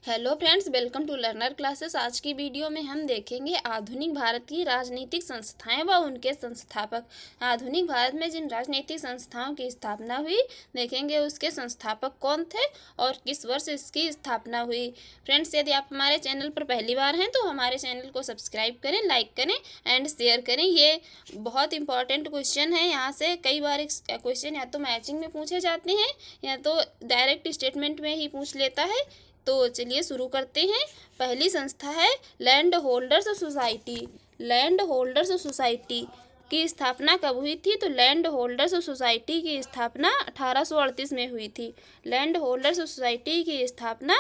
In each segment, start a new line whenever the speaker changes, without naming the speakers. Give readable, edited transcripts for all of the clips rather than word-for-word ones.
Hello friends, welcome to learner classes. आज की video में हम देखेंगे आधुनिक भारत की राजनीतिक संस्थाएं व उनके संस्थापक। आधुनिक भारत में जिन राजनीतिक संस्थाओं की स्थापना हुई, देखेंगे उसके संस्थापक कौन थे और किस वर्ष इसकी स्थापना हुई। फ्रेंड्स, यदि आप हमारे चैनल पर पहली बार हैं तो हमारे चैनल को सब्सक्राइब करें, लाइक करें एंड शेयर करें। ये बहुत इंपॉर्टेंट क्वेश्चन है। यहाँ से कई बार क्वेश्चन या तो मैचिंग में पूछे जाते हैं या तो डायरेक्ट स्टेटमेंट में ही पूछ लेता है। तो चलिए शुरू करते हैं। पहली संस्था है land holders society. Land holders society की स्थापना कब हुई थी? तो लैंड होल्डर्स सोसाइटी की स्थापना 1838 में हुई थी। लैंड होल्डर्स सोसाइटी की स्थापना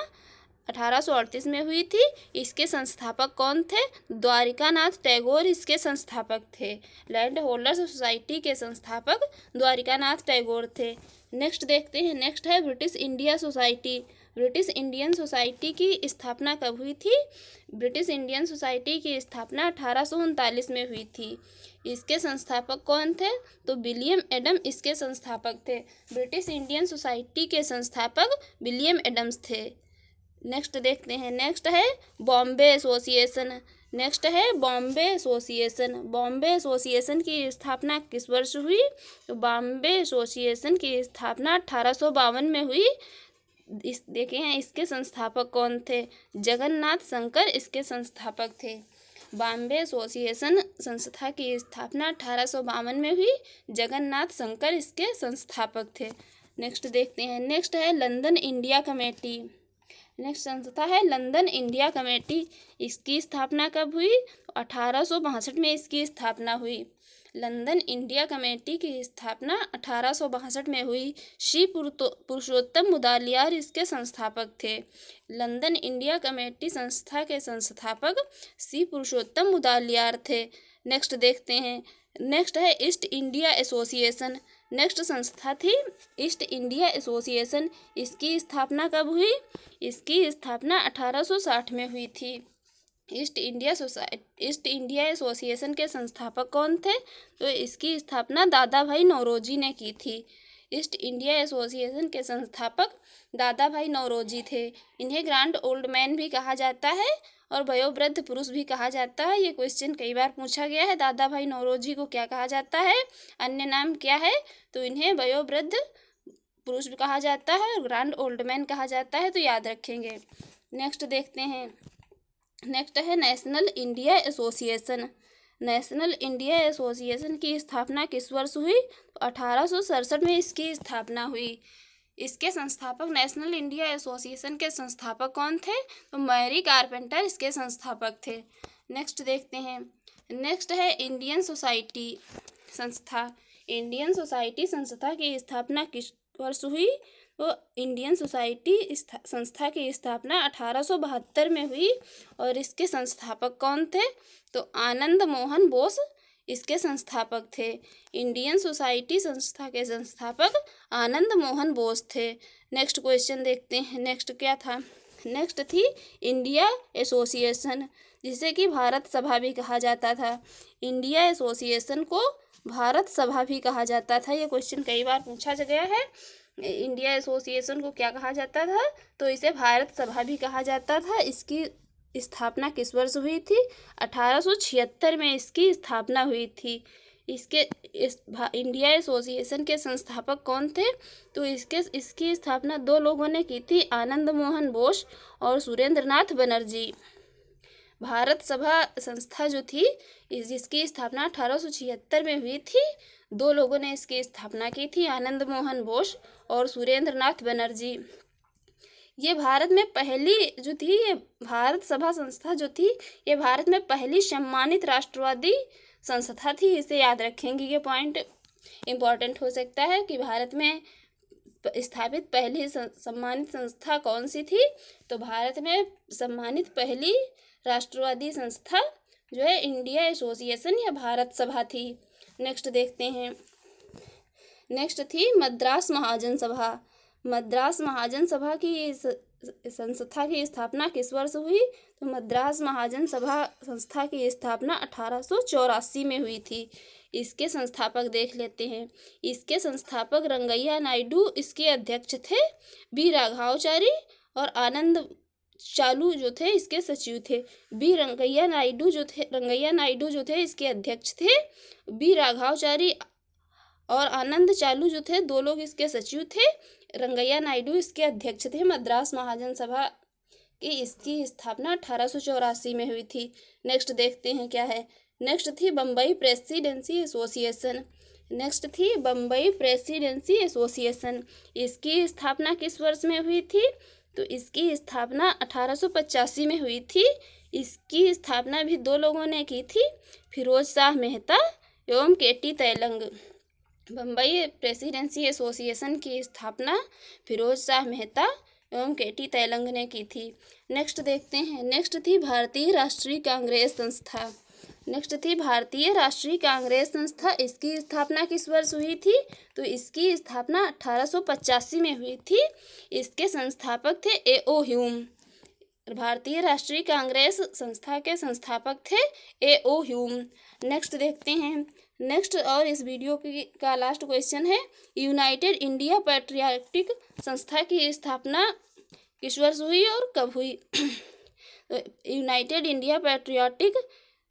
1838 में हुई थी। इसके संस्थापक कौन थे? द्वारिकानाथ टैगोर इसके संस्थापक थे। लैंड होल्डर्स सोसाइटी के संस्थापक द्वारिकानाथ टैगोर थे। नेक्स्ट देखते हैं। नेक्स्ट है British India society. British Indian society की स्थापना कब हुई थी? ब्रिटिश इंडियन सोसाइटी की स्थापना 1839 में हुई थी। इसके संस्थापक कौन थे? तो विलियम एडम इसके संस्थापक थे। ब्रिटिश इंडियन सोसाइटी के संस्थापक विलियम एडम्स थे। नेक्स्ट देखते हैं। नेक्स्ट है बॉम्बे एसोसिएशन। नेक्स्ट है बॉम्बे एसोसिएशन। बॉम्बे एसोसिएशन की स्थापना किस वर्ष हुई? तो बॉम्बे एसोसिएशन की स्थापना 1852 में हुई। इस देखें इसके संस्थापक कौन थे? जगन्नाथ शंकर इसके संस्थापक थे। बॉम्बे एसोसिएशन संस्था की स्थापना 1852 में हुई। जगन्नाथ शंकर इसके संस्थापक थे। नेक्स्ट देखते हैं। नेक्स्ट है लंदन इंडिया कमेटी। नेक्स्ट संस्था है लंदन इंडिया कमेटी। इसकी स्थापना कब हुई? 1862 में इसकी स्थापना हुई। लंदन इंडिया कमेटी की स्थापना 1862 में हुई। श्री पुरुषोत्तम मुदलियार इसके संस्थापक थे। लंदन इंडिया कमेटी संस्था के संस्थापक श्री पुरुषोत्तम मुदलियार थे। नेक्स्ट देखते हैं। नेक्स्ट है ईस्ट इंडिया एसोसिएशन। नेक्स्ट संस्था थी ईस्ट इंडिया एसोसिएशन। इसकी स्थापना कब हुई? इसकी स्थापना 1860 में हुई थी। ईस्ट इंडिया एसोसिएशन के संस्थापक कौन थे? तो इसकी स्थापना दादा भाई नौरोजी ने की थी। ईस्ट इंडिया एसोसिएशन के संस्थापक दादा भाई नौरोजी थे। इन्हें ग्रैंड ओल्ड मैन भी कहा जाता है और वयोवृद्ध पुरुष भी कहा जाता है। ये क्वेश्चन कई बार पूछा गया है। दादा भाई नौरोजी को क्या कहा जाता है? अन्य नाम क्या है? तो इन्हें वयोवृद्ध पुरुष भी कहा जाता है और ग्रैंड ओल्ड मैन कहा जाता है, तो याद रखेंगे। नेक्स्ट देखते हैं। नेक्स्ट है national India association. National India association की स्थापना किस वर्ष हुई? 1867 में इसकी स्थापना हुई। इसके संस्थापक नेशनल इंडिया एसोसिएशन के संस्थापक कौन थे? तो मैरी कारपेंटर इसके संस्थापक थे। नेक्स्ट देखते हैं। नेक्स्ट है इंडियन सोसाइटी संस्था। इंडियन सोसाइटी संस्था की स्थापना किस वर्ष हुई? तो इंडियन सोसाइटी संस्था की स्थापना 1872 में हुई और इसके संस्थापक कौन थे? तो आनंद मोहन बोस इसके संस्थापक थे। इंडियन सोसाइटी संस्था के संस्थापक आनंद मोहन बोस थे। नेक्स्ट क्वेश्चन देखते हैं। नेक्स्ट क्या था? नेक्स्ट थी इंडिया एसोसिएशन, जिसे कि भारत सभा भी कहा जाता था। इंडिया एसोसिएशन को भारत सभा भी कहा जाता था। ये क्वेश्चन कई बार पूछा गया है। इंडिया एसोसिएशन को क्या कहा जाता था? तो इसे भारत सभा भी कहा जाता था। इसकी स्थापना किस वर्ष हुई थी? 1876 में इसकी स्थापना हुई थी। इंडिया एसोसिएशन के संस्थापक कौन थे? तो इसकी स्थापना दो लोगों ने की थी, आनंद मोहन बोस और सुरेंद्रनाथ बनर्जी। भारत सभा संस्था जो थी जिसकी स्थापना 1876 में हुई थी, दो लोगों ने इसकी स्थापना की थी, आनंद मोहन बोस और सुरेंद्रनाथ बनर्जी। ये भारत में पहली जो थी, ये भारत सभा संस्था जो थी, ये भारत में पहली सम्मानित राष्ट्रवादी संस्था थी। इसे याद रखेंगे। ये पॉइंट इम्पॉर्टेंट हो सकता है कि भारत में स्थापित पहली सम्मानित संस्था कौन सी थी? तो भारत में सम्मानित पहली राष्ट्रवादी संस्था जो है इंडिया एसोसिएशन या भारत सभा थी। नेक्स्ट देखते हैं। नेक्स्ट थी मद्रास महाजन सभा। मद्रास महाजन सभा की संस्था की स्थापना किस वर्ष हुई? तो मद्रास महाजन सभा संस्था की स्थापना 1884 में हुई थी। इसके संस्थापक देख लेते हैं। इसके संस्थापक रंगैया नायडू इसके अध्यक्ष थे। बी राघवाचारी और आनंद चालू जो थे इसके सचिव थे। बी रंगैया नायडू जो थे इसके अध्यक्ष थे। बी राघवाचारी और आनंद चालू जो थे 2 लोग इसके सचिव थे। रंगैया नायडू इसके अध्यक्ष थे। मद्रास महाजन सभा की इसकी स्थापना 1884 में हुई थी। नेक्स्ट देखते हैं क्या है। नेक्स्ट थी बम्बई प्रेसिडेंसी एसोसिएशन। इसकी स्थापना किस वर्ष में हुई थी? तो इसकी स्थापना 1885 में हुई थी। इसकी स्थापना भी 2 लोगों ने की थी, फिरोज शाह मेहता एवं केटी तैलंग। बम्बई प्रेसिडेंसी एसोसिएशन की स्थापना फिरोज शाह मेहता एवं केटी तैलंग ने की थी। नेक्स्ट देखते हैं। नेक्स्ट थी भारतीय राष्ट्रीय कांग्रेस संस्था। इसकी स्थापना किस वर्ष हुई थी? तो इसकी स्थापना 1885 में हुई थी। इसके संस्थापक थे A.O. ह्यूम। भारतीय राष्ट्रीय कांग्रेस संस्था के संस्थापक थे A.O. ह्यूम। नेक्स्ट देखते हैं। नेक्स्ट और इस वीडियो का लास्ट क्वेश्चन है, यूनाइटेड इंडिया पैट्रियाटिक संस्था की स्थापना किस वर्ष हुई और कब हुई? यूनाइटेड इंडिया पैट्रियाटिक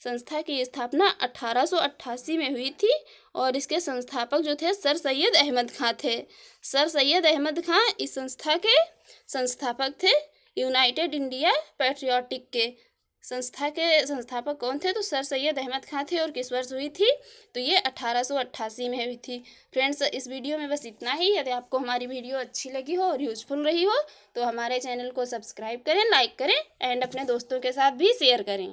संस्था की स्थापना 1888 में हुई थी और इसके संस्थापक जो थे सर सैयद अहमद खां थे। सर सैयद अहमद खां इस संस्था के संस्थापक थे। यूनाइटेड इंडिया पैट्रियाटिक के संस्था के संस्थापक कौन थे? तो सर सैयद अहमद खां थे। और किस वर्ष हुई थी? तो ये 1888 में हुई थी। फ्रेंड्स, इस वीडियो में बस इतना ही। यदि आपको हमारी वीडियो अच्छी लगी हो और यूजफुल रही हो तो हमारे चैनल को सब्सक्राइब करें, लाइक करें एंड अपने दोस्तों के साथ भी शेयर करें।